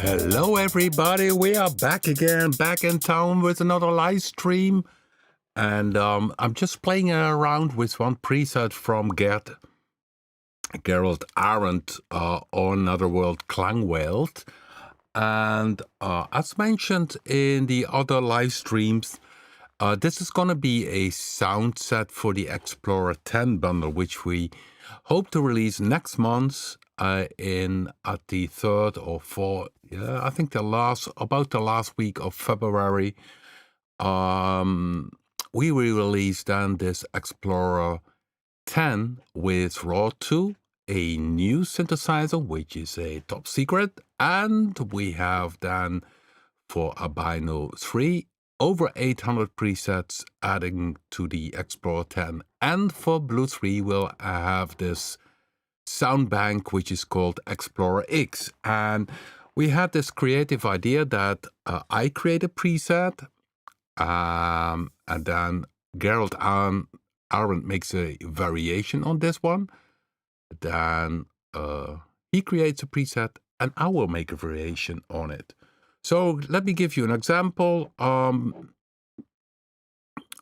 Hello everybody, we are back again, back in town with another live stream. And I'm just playing around with one preset from Gerald Arendt on Another World Klangwelt. And as mentioned in the other live streams, this is going to be a sound set for the Explorer 10 bundle, which we hope to release next month at the 3rd or 4th, yeah, I think about the last week of February. We will release then this Explorer 10 with Raw 2, a new synthesizer, which is a top secret, and we have then for a BLUE-3 over 800 presets adding to the Explorer 10, and for BLUE-3 we'll have this sound bank which is called Explorer X. And we had this creative idea that I create a preset, and then Gerald Arendt makes a variation on this one. Then he creates a preset and I will make a variation on it. So let me give you an example.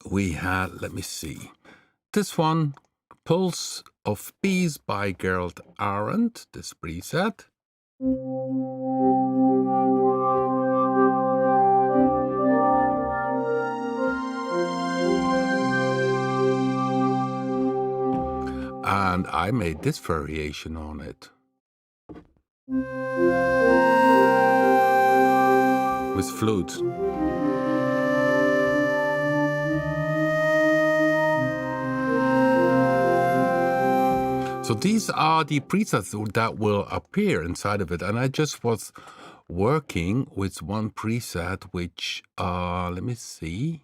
We had, let me see, this one, Pulse of Peace by Gerald Arendt, this preset. And I made this variation on it. With flute. So these are the presets that will appear inside of it. And I just was working with one preset, which, let me see.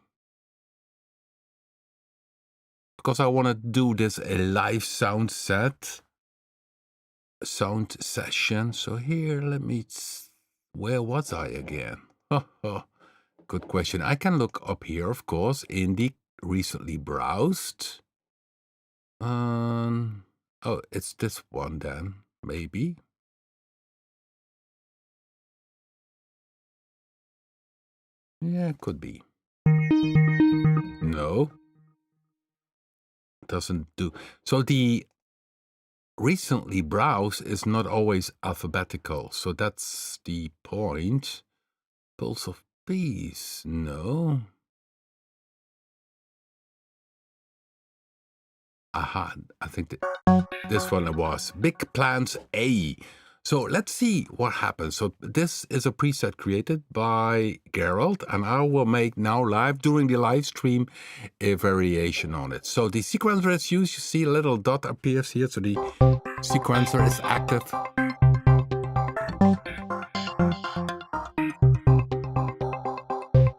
Because I want to do this a live sound session. So here, where was I again? Good question. I can look up here, of course, in the recently browsed. Oh, it's this one then, maybe. Yeah, it could be. No. Doesn't do. So the recently browsed is not always alphabetical. So that's the point. Pulse of Peace, no. Aha, I think that this one was Big Plans A. So let's see what happens. So this is a preset created by Gerald, and I will make now live during the live stream a variation on it. So the sequencer is used. You see a little dot appears here. So the sequencer is active.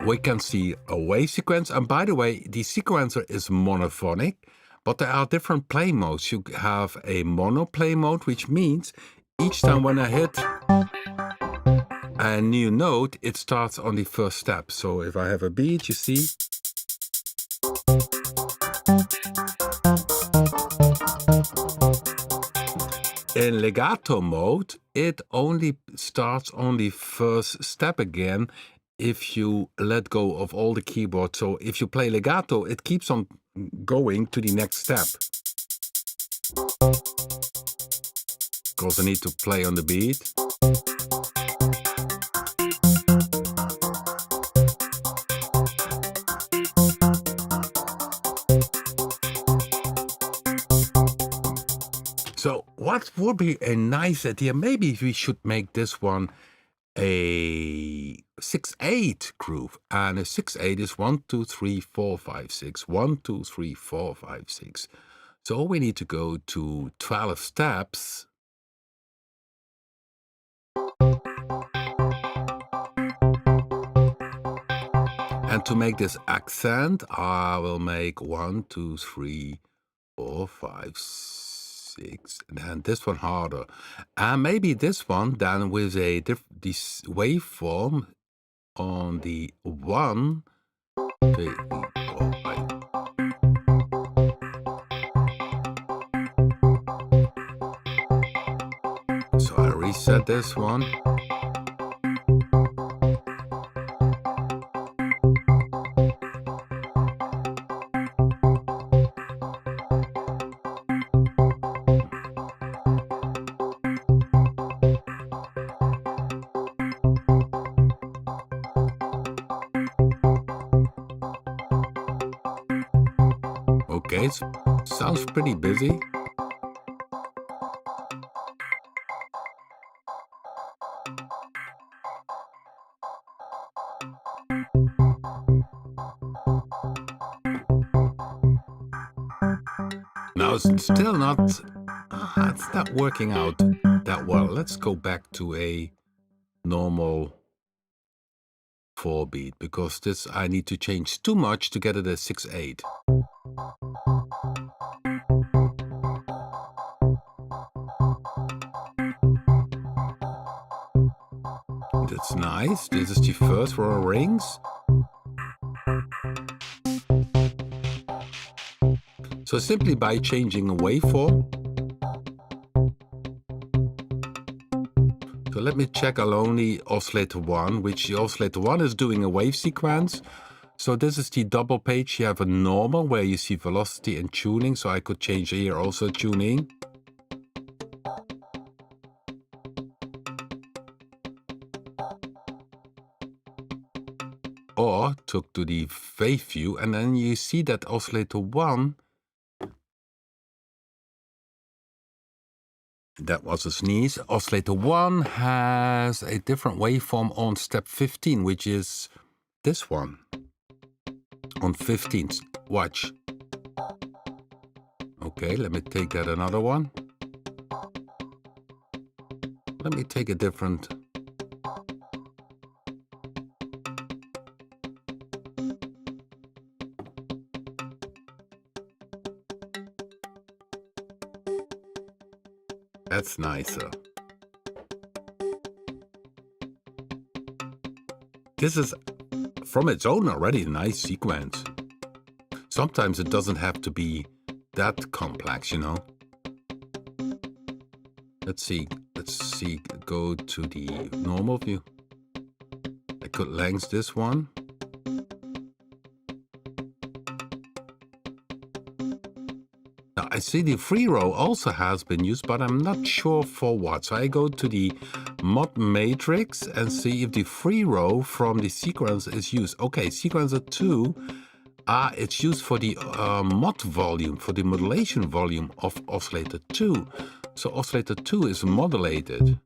We can see a wave sequence. And by the way, the sequencer is monophonic, but there are different play modes. You have a mono play mode, which means each time when I hit a new note, it starts on the first step. So if I have a beat, you see. In legato mode, it only starts on the first step again if you let go of all the keyboard. So if you play legato, it keeps on going to the next step. because I need to play on the beat. So what would be a nice idea? Maybe we should make this one a 6/8 groove, and a 6/8 is 1 2 3 4 5 6 1 2 3 4 5 6. So we need to go to 12 steps. And to make this accent, I will make 1 2 3 4 5 6, and then this one harder, and maybe this one then with a this waveform on the 1 2 3 4 5. So I reset this one. Okay, it sounds pretty busy. Now it's still not, it's not working out that well. Let's go back to a normal 4 beat, because this I need to change too much to get it a 6/8. That's nice. This is the first row of rings. So simply by changing a waveform. So let me check only oscillator 1, which the oscillator 1 is doing a wave sequence. So this is the double page. You have a normal where you see velocity and tuning. So I could change here also tuning. Or took to the wave view, and then you see that oscillator 1, that was a sneeze. Oscillator 1 has a different waveform on step 15, which is this one. On 15, watch. Okay, let me take that another one. Let me take a different. That's nicer. This is from its own already a nice sequence. Sometimes it doesn't have to be that complex, you know. Let's see, go to the normal view. I could length this one. Now I see the free row also has been used, but I'm not sure for what. So I go to the mod matrix and see if the free row from the sequencer is used. Okay, sequencer 2, it's used for the mod volume, for the modulation volume of oscillator 2. So oscillator 2 is modulated.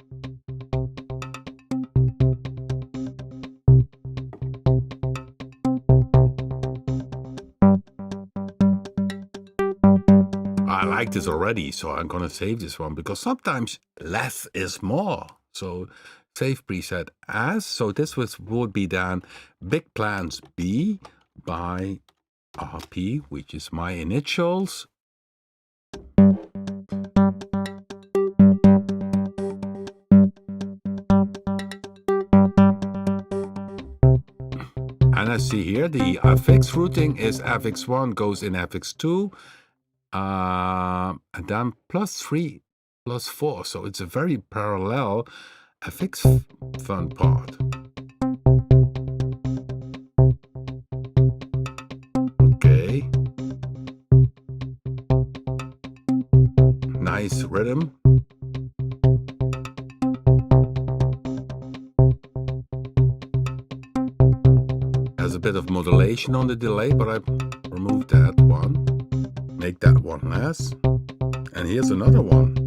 I like this already, so I'm gonna save this one, because sometimes less is more. So save preset as. So this would be then Big Plans B by RP, which is my initials. And I see here the FX routing is FX1 goes in FX2. And then +3, +4, so it's a very parallel FX fun part. Okay. Nice rhythm. a bit of modulation on the delay, but I removed that one. Make that one less. And here's another one.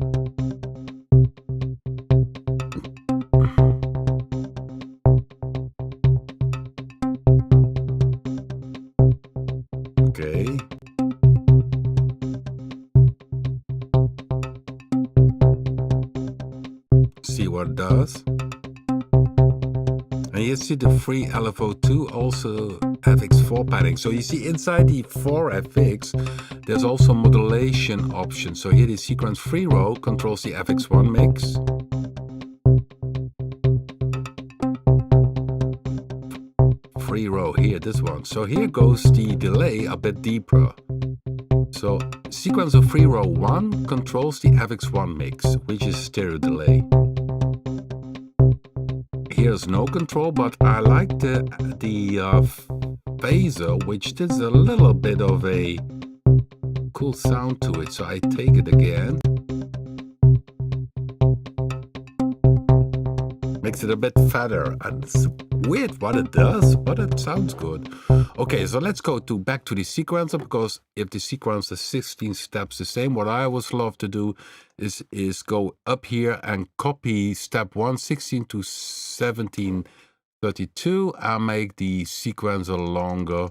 Okay. See what it does. And you see the free LFO2 also FX4 padding. So you see inside the 4FX, there's also modulation option. So here the sequence free row controls the FX1 mix. Free row here, this one. So here goes the delay a bit deeper. So sequence of free row 1 controls the FX1 mix, which is stereo delay. Here's no control, but I like the phaser, which gives a little bit of a cool sound to it. So I take it again. Makes it a bit fatter. And it's weird what it does, but it sounds good. Okay, so let's go back to the sequencer, because if the sequencer is 16 steps the same, what I always love to do is go up here and copy step 1, 16 to 17, 32, and make the sequencer longer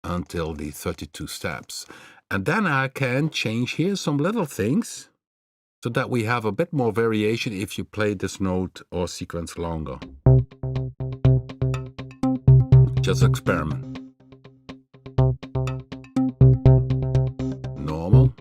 until the 32 steps. And then I can change here some little things so that we have a bit more variation if you play this note or sequence longer. Just experiment. Normal.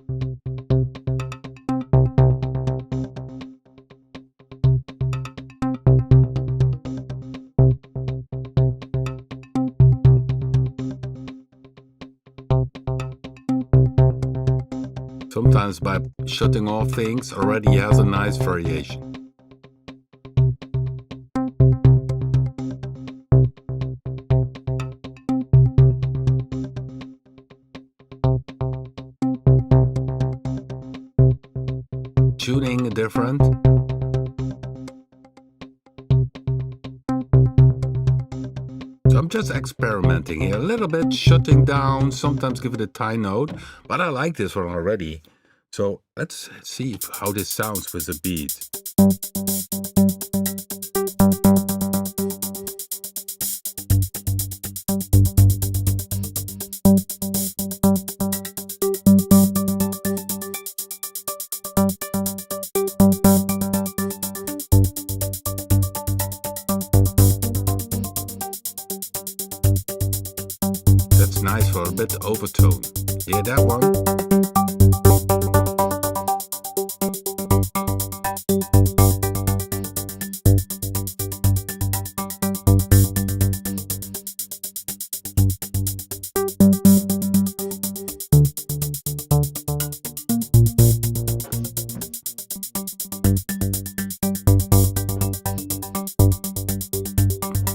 Sometimes by shutting off things already has a nice variation. Tuning different. So I'm just experimenting here a little bit, shutting down, sometimes give it a tie note, but I like this one already. So let's see how this sounds with the beat. That's nice for a bit overtone. Hear that one?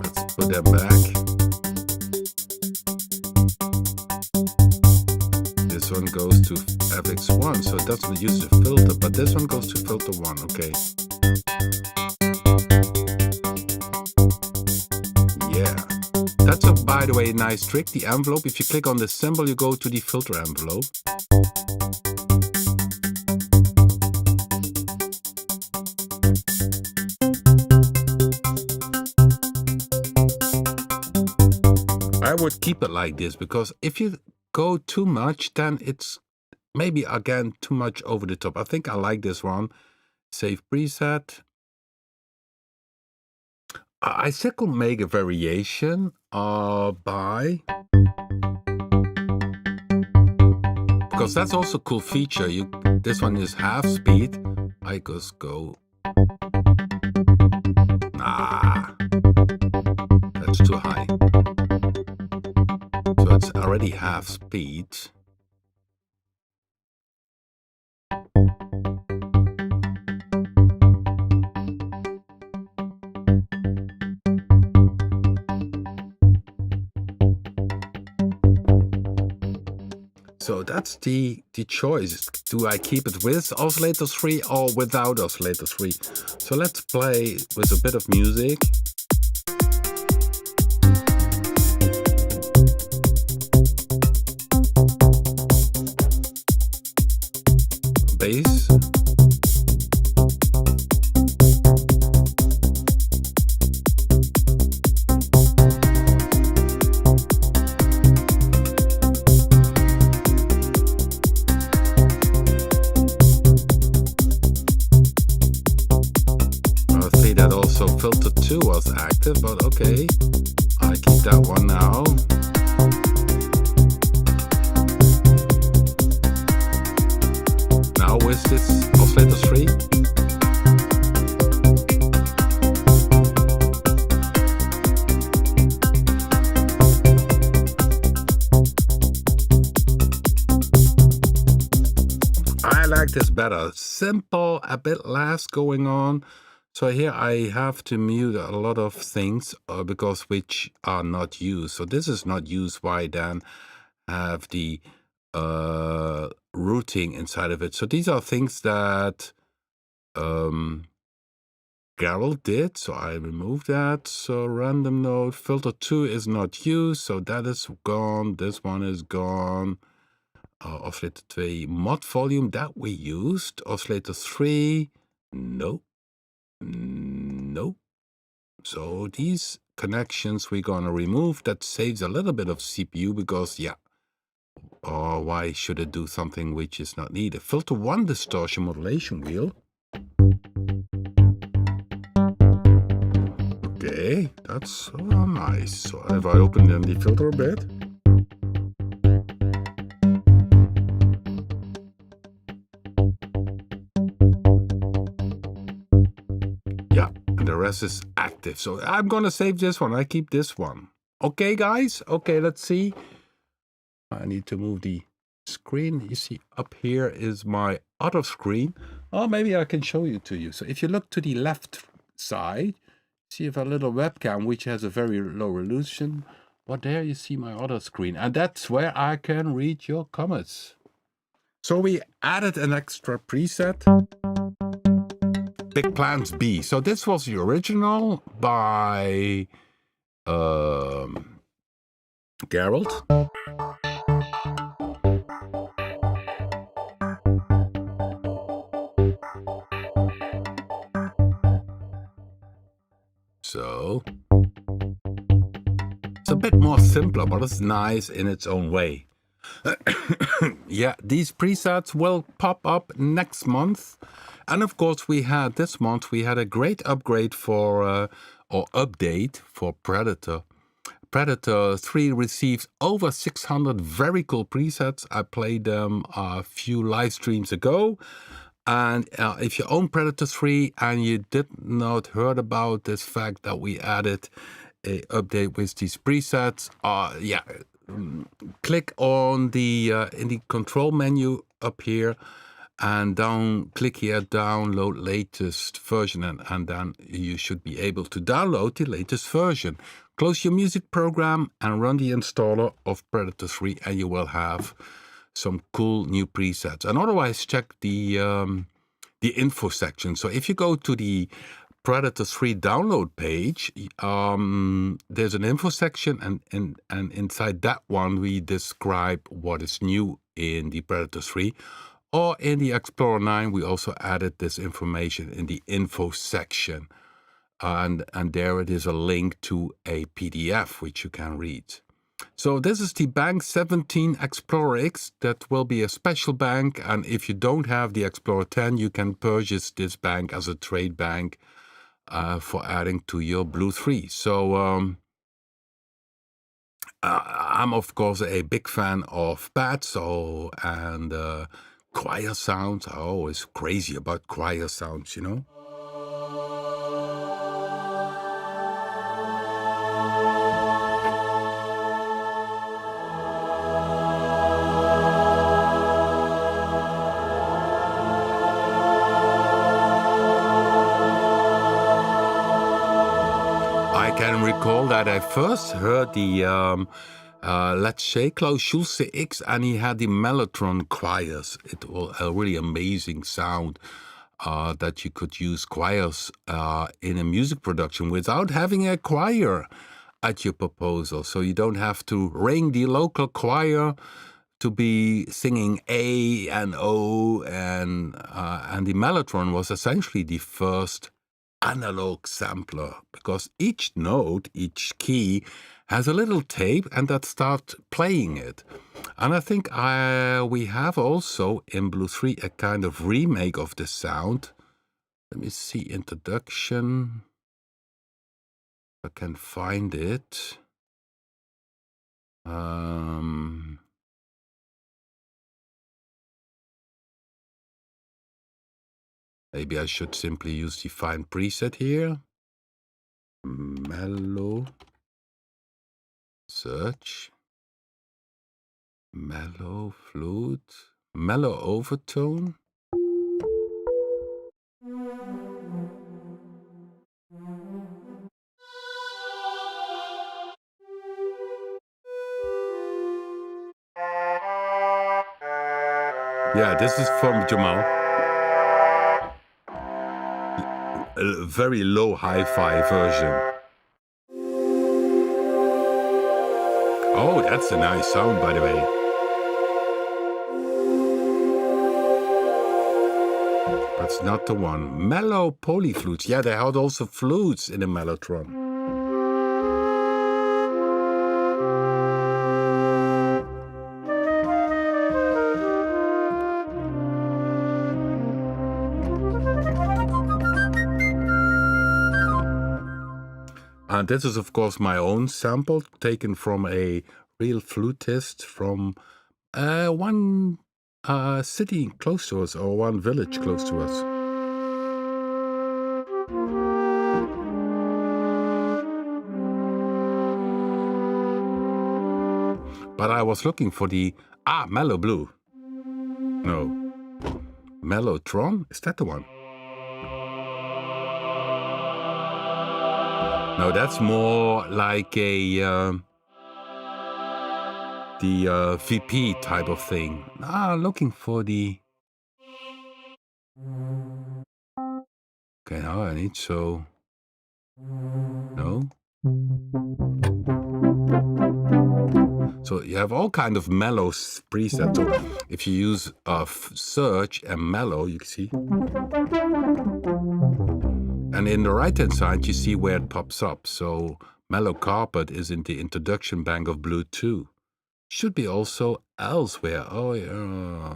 Let's put them back. This one goes to FX1, so it doesn't use the filter, but this one goes to filter 1, okay. Yeah. That's a, by the way, nice trick, the envelope. If you click on the symbol, you go to the filter envelope. I would keep it like this, because if you go too much, then it's maybe again too much over the top. I think I like this one. Save preset. I still could make a variation by, because that's also a cool feature. This one is half speed. I just go. That's too high. So it's already half speed. So that's the choice. Do I keep it with oscillator 3 or without oscillator 3? So let's play with a bit of music. 2 was active, but okay, I keep that one now. Now with this oscillator 3. I like this better. Simple, a bit less going on. So here I have to mute a lot of things because which are not used. So this is not used. Why then have the routing inside of it? So these are things that Carol did. So I removed that. So random node filter 2 is not used. So that is gone. This one is gone. Oscillator 2 mod volume that we used. Oscillator 3, no. So these connections we're gonna remove. That saves a little bit of CPU because, yeah, why should it do something which is not needed? Filter 1 distortion modulation wheel. Okay, that's nice. So if I open then the filter a bit. Yeah, and the rest is active. So I'm gonna save this one. I keep this one. Okay, guys. Okay, let's see. I need to move the screen. You see up here is my other screen. Oh, maybe I can show you to you. So if you look to the left side, see if a little webcam which has a very low resolution. But there you see my other screen, and that's where I can read your comments. So we added an extra preset. Big Plans B. So this was the original by Gerald. So it's a bit more simpler, but it's nice in its own way. Yeah, these presets will pop up next month. And of course, we had this month, we had a great upgrade for, or update for Predator. Predator 3 receives over 600 very cool presets. I played them a few live streams ago. And if you own Predator 3 and you did not heard about this fact that we added a update with these presets, yeah, click on the in the control menu up here and click here, download latest version, and then you should be able to download the latest version. Close your music program and run the installer of Predator 3 and you will have some cool new presets. And otherwise check the info section. So if you go to the Predator 3 download page, there's an info section, and inside that one we describe what is new in the Predator 3. Or in the Explorer 9, we also added this information in the info section. And there it is a link to a PDF which you can read. So this is the Bank 17 Explorer X. That will be a special bank. And if you don't have the Explorer 10, you can purchase this bank as a trade bank for adding to your BLUE-3. So I'm, of course, a big fan of pads and choir sounds. I'm always crazy about choir sounds, you know. I can recall that I first heard the let's say Klaus Schulze X, and he had the Mellotron choirs. It was a really amazing sound that you could use choirs in a music production without having a choir at your proposal. So you don't have to ring the local choir to be singing A and O, and the Mellotron was essentially the first analog sampler, because each note, each key has a little tape and that starts playing it. And I think we have also in BLUE-3 a kind of remake of the sound. Let me see, introduction. I can find it. Maybe I should simply use the find preset here. Mellow. Search. Mellow flute. Mellow overtone. Yeah, this is from Jamal. A very low hi-fi version. Oh, that's a nice sound, by the way. That's not the one. Mellow polyflutes. Yeah, they had also flutes in the mellotron. And this is, of course, my own sample taken from a real flutist from one city close to us, or one village close to us. But I was looking for the mellow blue. No, mellotron. Is that the one? No, that's more like a the VP type of thing. Looking for the. Okay, now I need so. No. So you have all kind of mellow presets. So if you use search and mellow, you can see. And in the right-hand side, you see where it pops up. So mellow carpet is in the introduction bank of BLUE-2. Should be also elsewhere. Oh, yeah.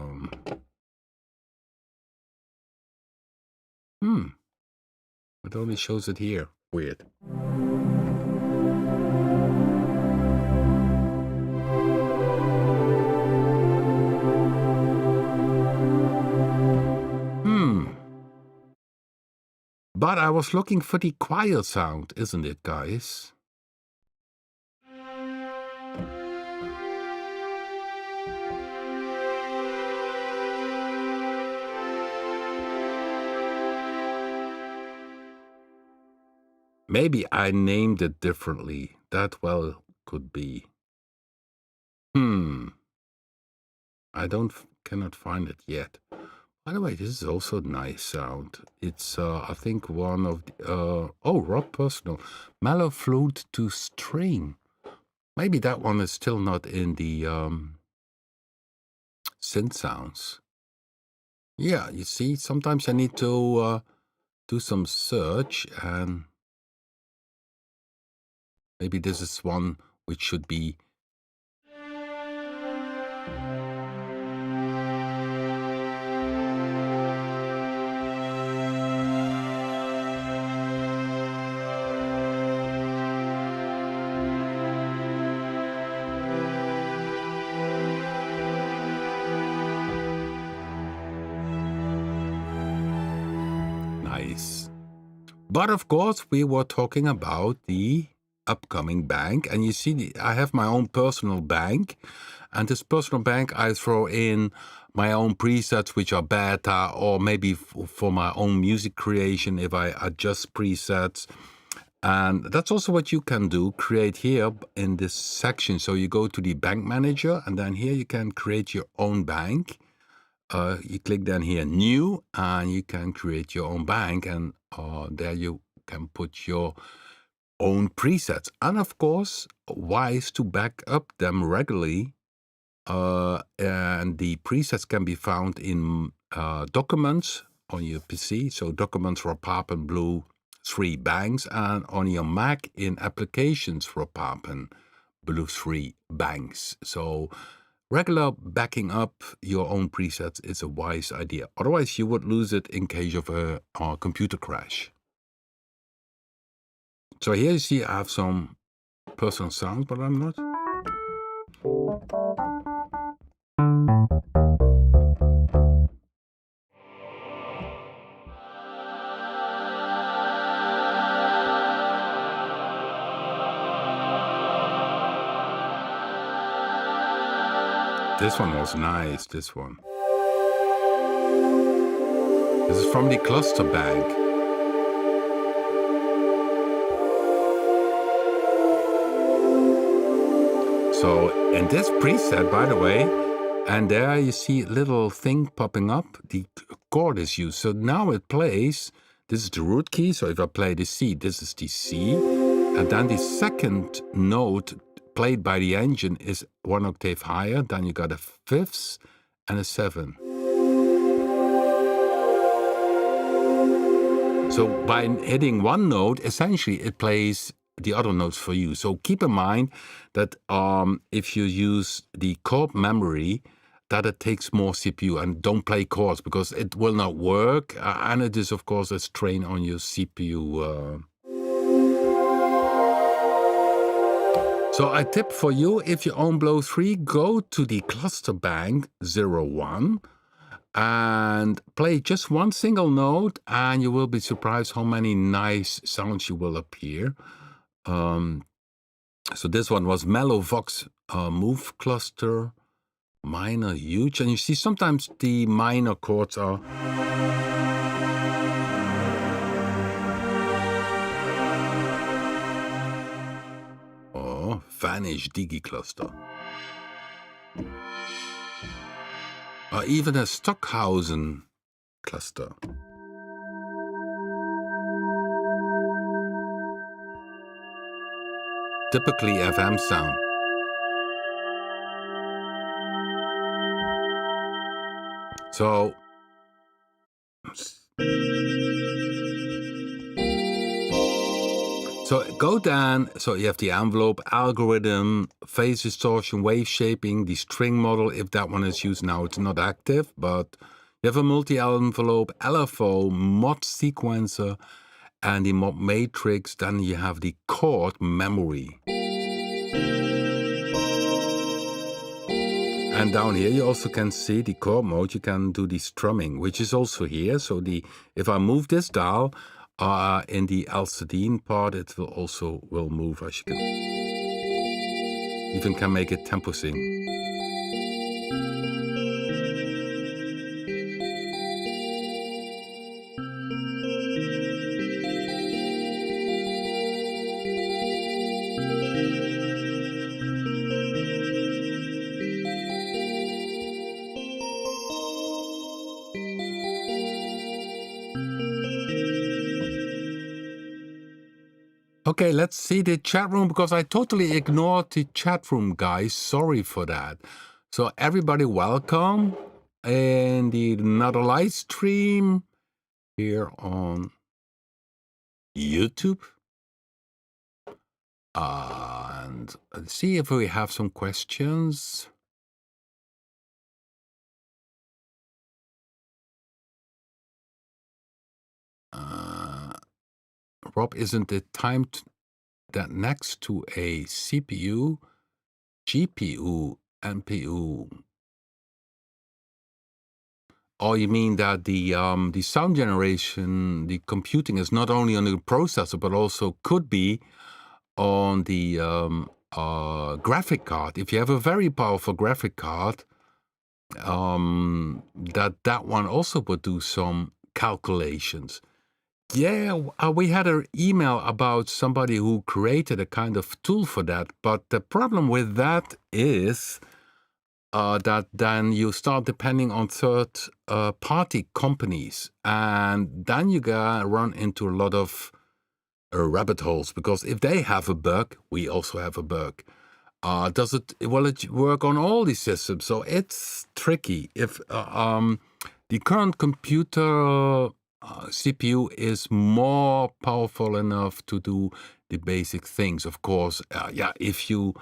It only shows it here. Weird. But I was looking for the choir sound, isn't it, guys? Maybe I named it differently. That well could be. I cannot find it yet. By the way, this is also a nice sound. It's, I think, one of the, Rob Personal. Mellow flute to string. Maybe that one is still not in the synth sounds. Yeah, you see, sometimes I need to do some search, and maybe this is one which should be. Nice. But of course, we were talking about the upcoming bank, and you see, I have my own personal bank, and this personal bank I throw in my own presets, which are beta, or maybe for my own music creation if I adjust presets. And that's also what you can do, create here in this section. So you go to the bank manager, and then here you can create your own bank. You click then here new, and you can create your own bank, and there you can put your own presets. And of course, wise to back up them regularly. And the presets can be found in documents on your PC. So documents Rob Papen BLUE-3 banks, and on your Mac in applications Rob Papen BLUE-3 banks. So regular backing up your own presets is a wise idea. Otherwise, you would lose it in case of a computer crash. So here you see I have some personal sounds, but I'm not. This one was nice, this one. This is from the cluster bank. So in this preset, by the way, and there you see a little thing popping up, the chord is used. So now it plays, this is the root key, so if I play the C, this is the C, and then the second note played by the engine is 1 octave higher, then you got a fifth and a 7. So by hitting one note, essentially it plays the other notes for you. So keep in mind that if you use the chord memory, that it takes more CPU, and don't play chords because it will not work, and it is of course a strain on your CPU. So a tip for you, if you own BLUE-3, go to the cluster bank 01 and play just one single note, and you will be surprised how many nice sounds you will appear. So this one was mellow Vox move cluster, minor, huge, and you see sometimes the minor chords are vanish digi cluster. Or even a Stockhausen cluster. Typically FM sound. So go down, so you have the envelope, algorithm, phase distortion, wave shaping, the string model, if that one is used now, it's not active, but you have a multi-envelope, LFO, mod sequencer, and the mod matrix, then you have the chord memory. And down here you also can see the chord mode, you can do the strumming, which is also here. So if I move this dial, in the LCD part, it will also move, as you can. Even can make it tempo sing. Okay, let's see the chat room, because I totally ignored the chat room, guys. Sorry for that. So everybody, welcome in another live stream here on YouTube. And let's see if we have some questions. Rob, isn't it time that next to a CPU, GPU, NPU? Or you mean that the sound generation, the computing is not only on the processor, but also could be on the graphic card. If you have a very powerful graphic card, that one also would do some calculations. Yeah, we had an email about somebody who created a kind of tool for that, but the problem with that is that then you start depending on third-party companies, and then you run into a lot of rabbit holes, because if they have a bug, we also have a bug. Will it work on all these systems? So it's tricky. If the current computer CPU is more powerful enough to do the basic things, of course. If you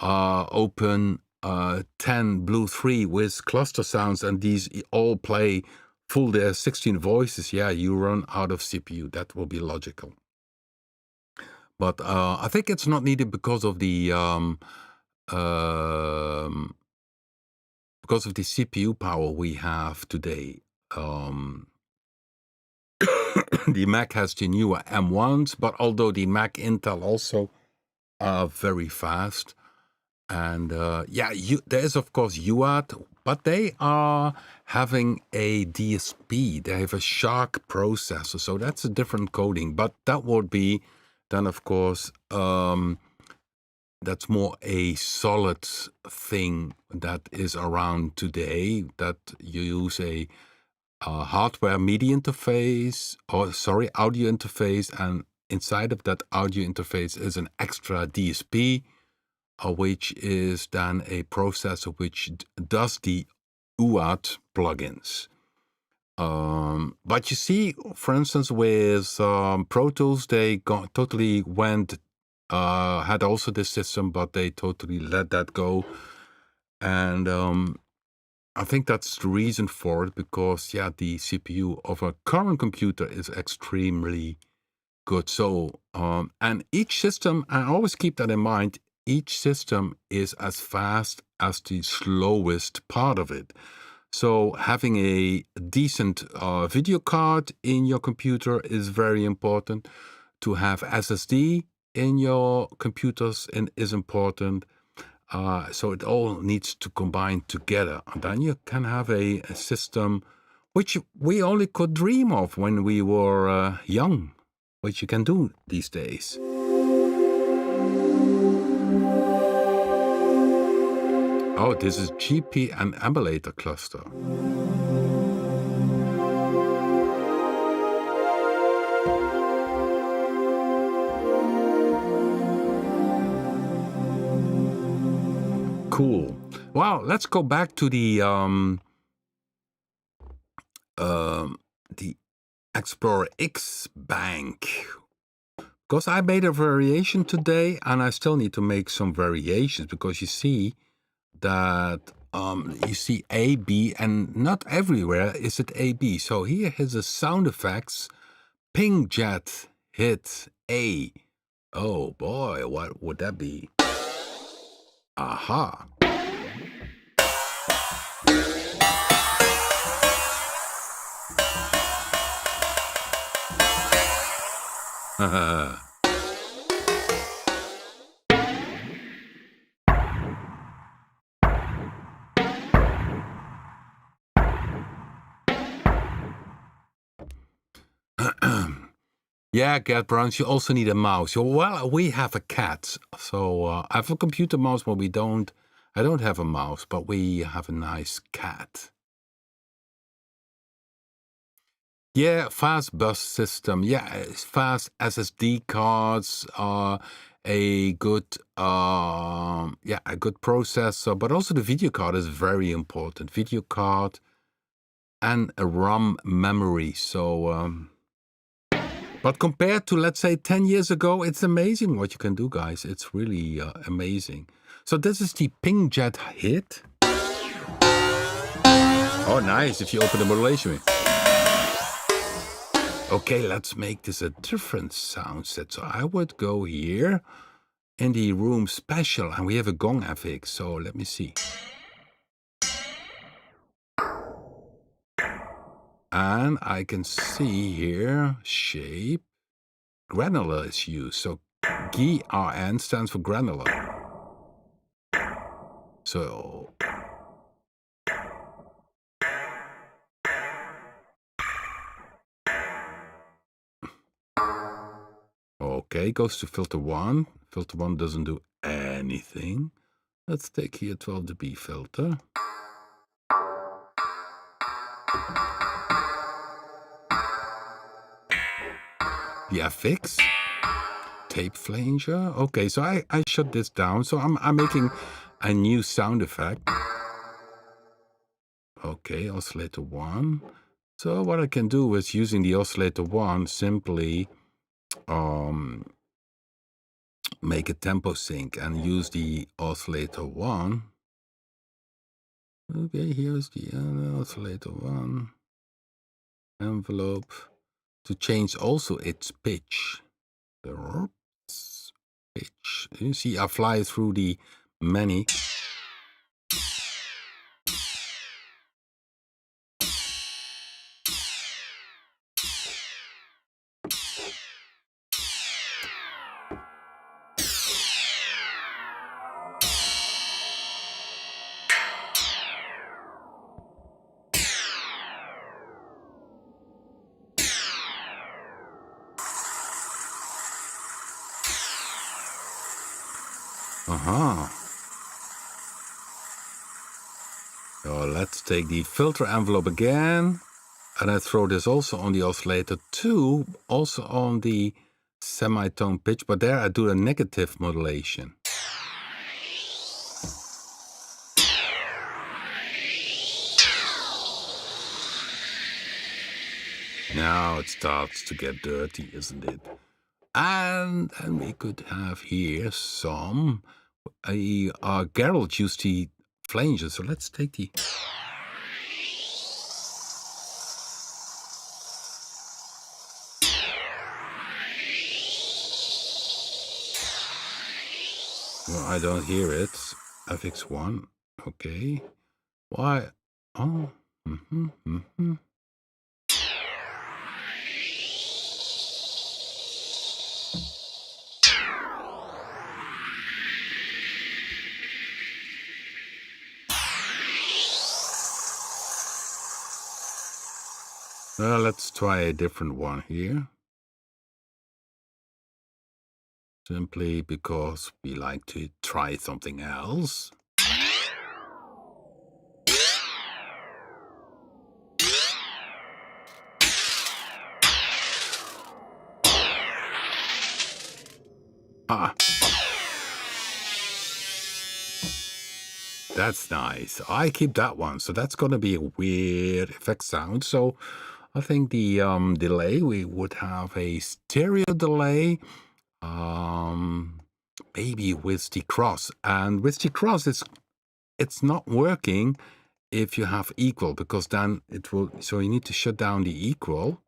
open 10 BLUE-3 with cluster sounds and these all play full, there 16 voices, you run out of CPU. That will be logical. But I think it's not needed because of the CPU power we have today. The Mac has the newer M1s, but although the Mac Intel also are very fast, and yeah, there is of course UART, but they are having a DSP. They have a Shark processor, so that's a different coding. But that would be then, of course, that's more a solid thing that is around today. That you use a hardware MIDI interface, or sorry, audio interface, and inside of that audio interface is an extra DSP, which is then a processor which does the UART plugins. But you see, for instance, with Pro Tools, they totally went, had also this system, but they totally let that go. And I think that's the reason for it, because, yeah, the CPU of a current computer is extremely good. So, and each system, I always keep that in mind, each system is as fast as the slowest part of it. So having a decent video card in your computer is very important. To have SSD in your computers is important. So it all needs to combine together. And then you can have a system which we only could dream of when we were young, which you can do these days. Oh, this is GP and emulator cluster. Cool. Wow, let's go back to the Explorer X bank, because I made a variation today, and I still need to make some variations, because you see that you see A, B, and not everywhere is it A, B. So here is the sound effects. Ping jet hit A. Oh boy, what would that be? Aha. Yeah, Cat Browns, you also need a mouse. Well, we have a cat. So I have a computer mouse, but I don't have a mouse, but we have a nice cat. Yeah, fast bus system. Yeah, fast SSD cards, a good a good processor, but also the video card is very important. Video card and a RAM memory. So but compared to, let's say, 10 years ago, it's amazing what you can do, guys. It's really amazing. So this is the Ping Jet hit. Oh, nice, if you open the modulation. Okay, let's make this a different sound set. So I would go here in the room special, and we have a gong FX. So let me see. And I can see here, shape, granular is used. So GRN stands for granular. So okay, goes to filter 1. Filter 1 doesn't do anything. Let's take here 12 dB filter. The FX. Tape flanger. Okay, so I shut this down. So I'm making a new sound effect. Okay, oscillator 1. So what I can do is, using the oscillator 1, simply make a tempo sync and use the oscillator 1. Okay, here's the oscillator 1 envelope to change also its pitch. pitch. You see, I fly through the many. So let's take the filter envelope again. And I throw this also on the oscillator too, also on the semitone pitch, but there I do a negative modulation. Now it starts to get dirty, isn't it? And we could have here some, Gerald used the flanger, so let's take the... Well, I don't hear it. FX1, okay. Why? Oh, Well, let's try a different one here. Simply because we like to try something else. That's nice. I keep that one. So that's going to be a weird effect sound. So I think the delay, we would have a stereo delay, maybe with the cross. And with the cross, it's not working if you have equal, because then it will, so you need to shut down the equal.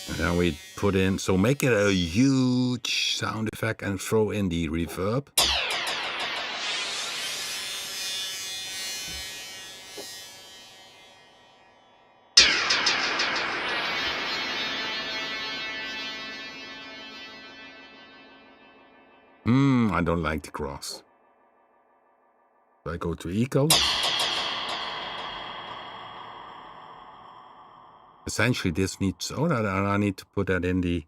And then we put in, so make it a huge sound effect and throw in the reverb. I don't like the cross. So I go to equal. Essentially, this needs, I need to put that in the...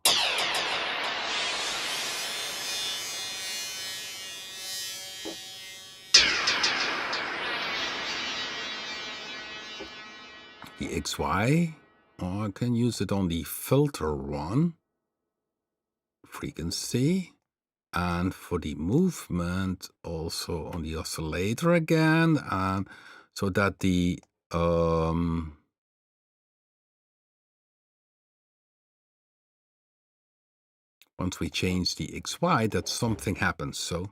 the XY, or I can use it on the filter one, frequency, and for the movement also on the oscillator again, and so that the once we change the XY, that something happens. So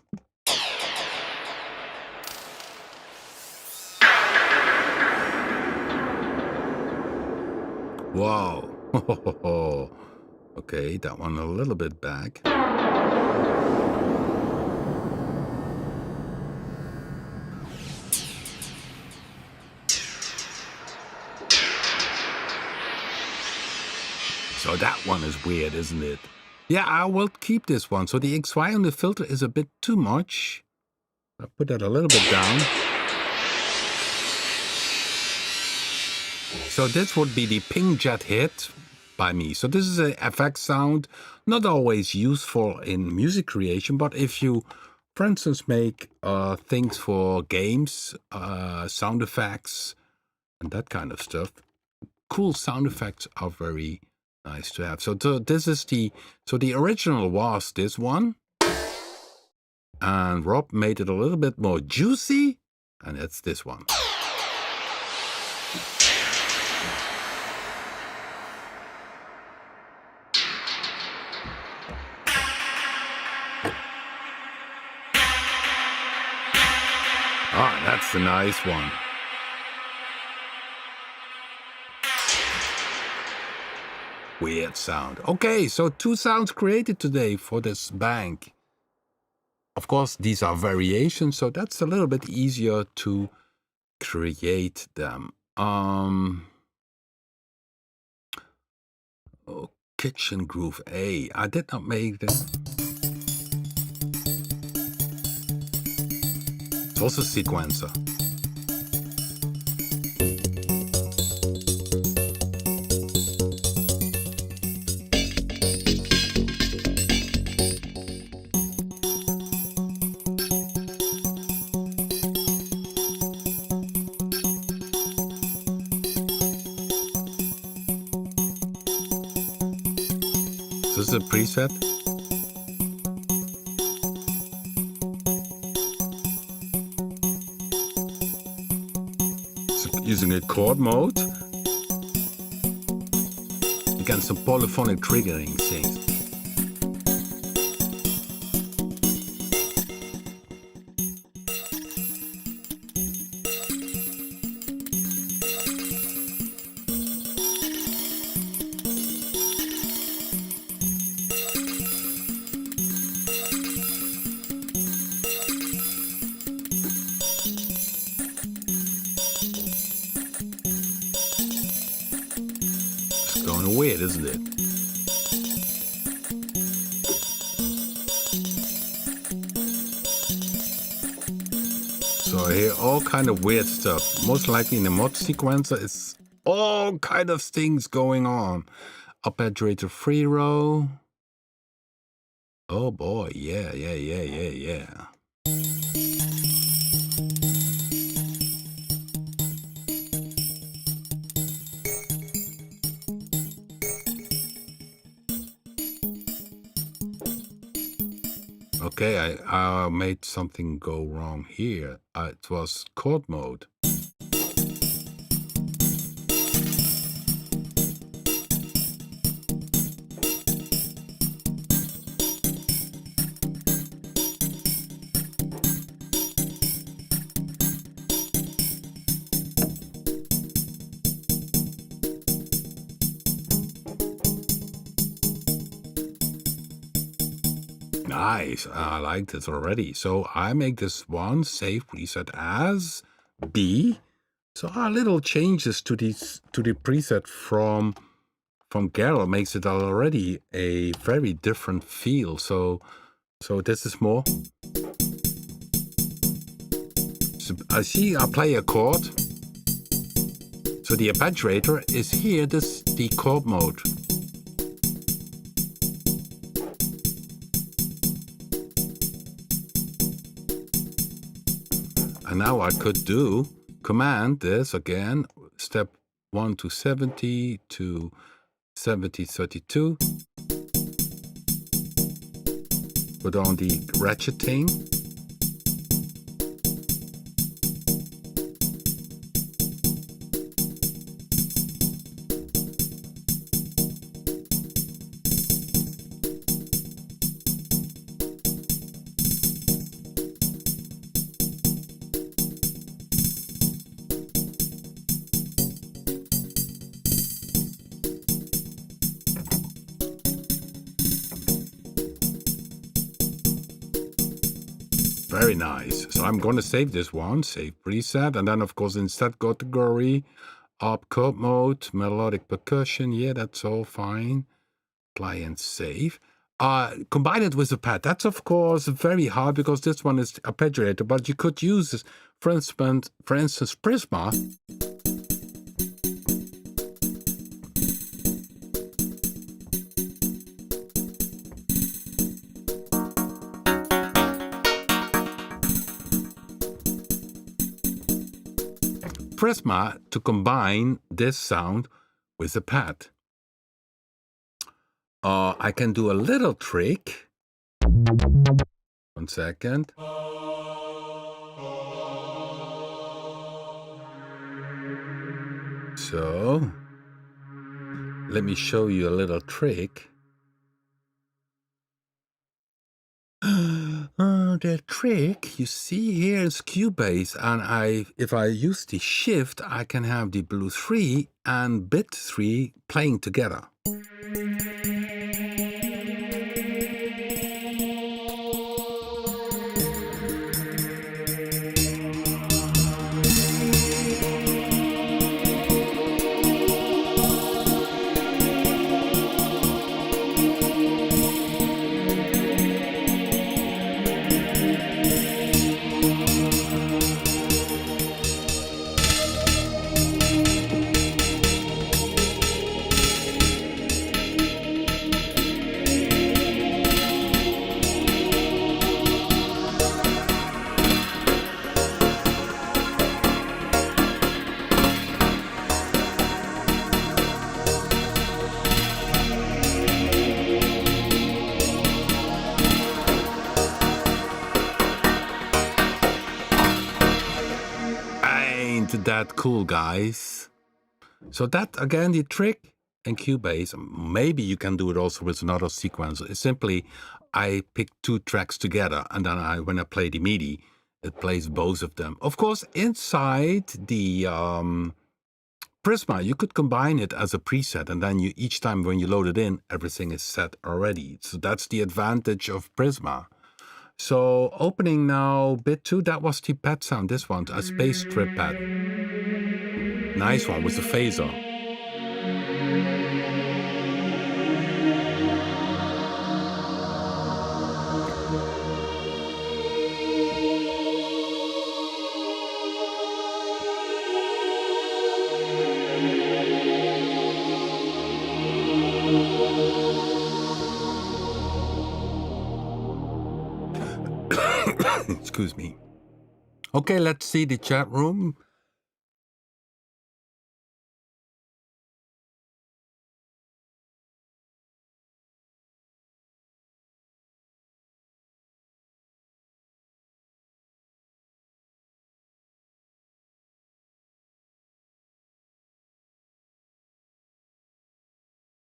wow. Okay, that one a little bit back. So that one is weird, isn't it? Yeah, I will keep this one. So the XY on the filter is a bit too much. I'll put that a little bit down. So this would be the ping jet hit by me. So this is an FX sound, not always useful in music creation, but if you, for instance, make things for games, sound effects, and that kind of stuff, cool sound effects are very nice to have. So this is the original was this one, and Rob made it a little bit more juicy, and it's this one. That's a nice one. Weird sound. Okay, so 2 sounds created today for this bank. Of course, these are variations, so that's a little bit easier to create them. Oh, Kitchen Groove A. I did not make this. It's also a sequencer. This is a preset. So using a chord mode against some polyphonic triggering things. Weird, isn't it? So I hear all kind of weird stuff. Most likely in the mod sequencer, it's all kind of things going on. Arpeggiator free row. Oh boy, yeah. Okay, I made something go wrong here. It was chord mode. Nice, I like this already. So I make this one save preset as B. So our little changes to the preset from Garrel makes it already a very different feel. So this is more. So I play a chord. So the arpeggiator is here. This the chord mode. And now I could do command this again, step 1 to 70 to 70-32. Put on the ratcheting. Very nice. So I'm going to save this one, save preset, and then of course in set category, up chord mode, melodic percussion. Yeah, that's all fine. Apply and save. Combine it with a pad. That's of course very hard because this one is arpeggiator, but you could use this, for instance, Prisma. Prisma to combine this sound with a pad. I can do a little trick. 1 second. So, let me show you a little trick. The trick you see here is Cubase, and if I use the shift, I can have the BLUE-3 and BLUE-3 playing together. Ain't that cool, guys? So that, again, the trick in Cubase, maybe you can do it also with another sequence. It's simply, I pick two tracks together, and then when I play the MIDI, it plays both of them. Of course, inside the Prisma, you could combine it as a preset, and then each time when you load it in, everything is set already. So that's the advantage of Prisma. So opening now bit 2, that was the pad sound. This one, a space strip pad. Nice one with the phaser. Excuse me. Okay, let's see the chat room.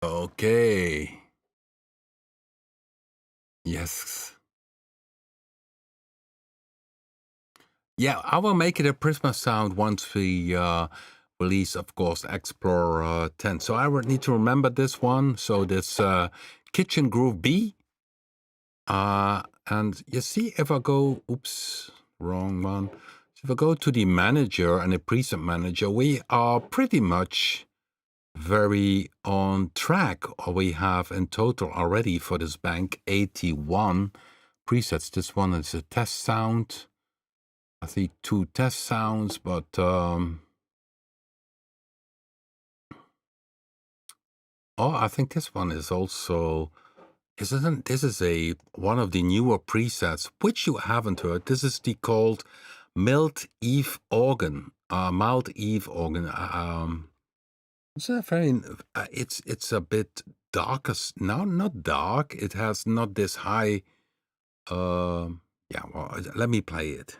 Okay. Yes. Yeah, I will make it a Prisma sound once we release, of course, Explorer 10. So I would need to remember this one. So this Kitchen Groove B. And you see, if I go, oops, wrong one. So if I go to the manager and the preset manager, we are pretty much very on track. We have in total already for this bank 81 presets. This one is a test sound. I see 2 test sounds, but oh, I think this one is also, this is one of the newer presets which you haven't heard. This is called Mild Eve organ. Mild Eve organ. It's a very, it's a bit darker. No, not dark. It has not this high. Yeah. Well, let me play it.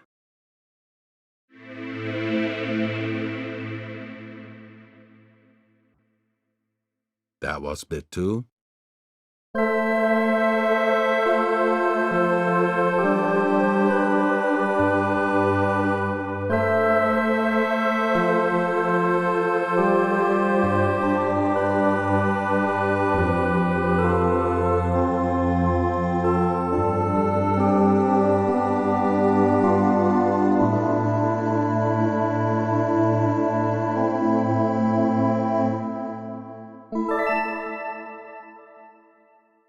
That was bit 2.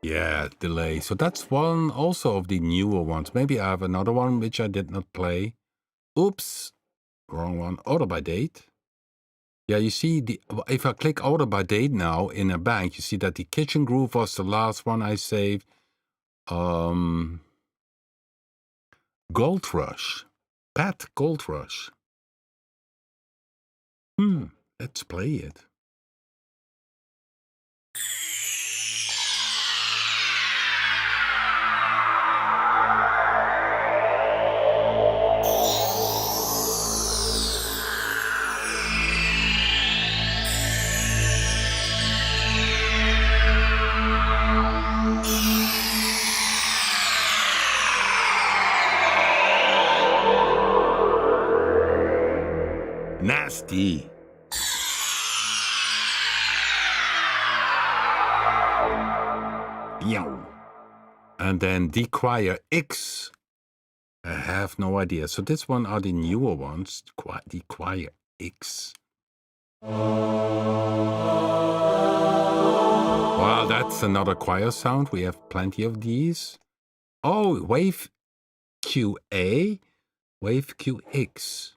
Yeah, delay. So that's one also of the newer ones. Maybe I have another one which I did not play. Oops, wrong one. Order by date. Yeah, you see, if I click order by date now in a bank, you see that the Kitchen Groove was the last one I saved. Gold Rush. Pat Gold Rush. Let's play it. D. And then D choir X. I have no idea. So this one are the newer ones. D choir X. Well, that's another choir sound. We have plenty of these. Oh, wave QA, wave QX.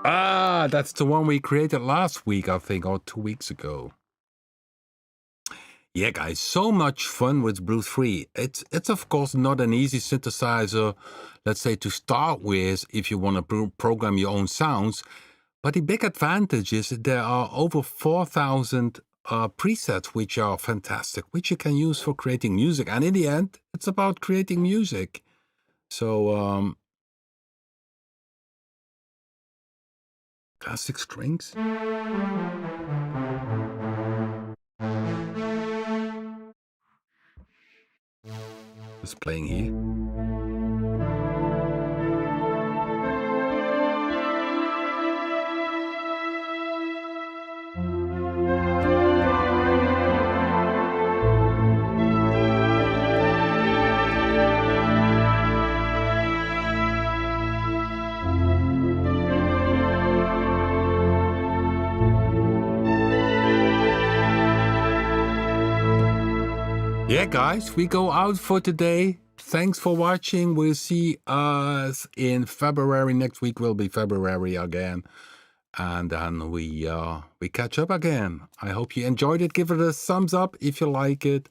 Ah, that's the one we created last week, I think, or 2 weeks ago. Yeah, guys, so much fun with BLUE-3. It's of course not an easy synthesizer, let's say, to start with if you want to program your own sounds. But the big advantage is that there are over 4,000 presets, which are fantastic, which you can use for creating music. And in the end, it's about creating music. So, classic strings. Just playing here. Yeah, guys, we go out for today. Thanks for watching. We'll see us in February. Next week will be February again. And then we catch up again. I hope you enjoyed it. Give it a thumbs up if you like it.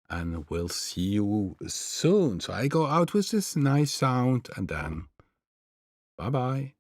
And we'll see you soon. So I go out with this nice sound and then bye-bye.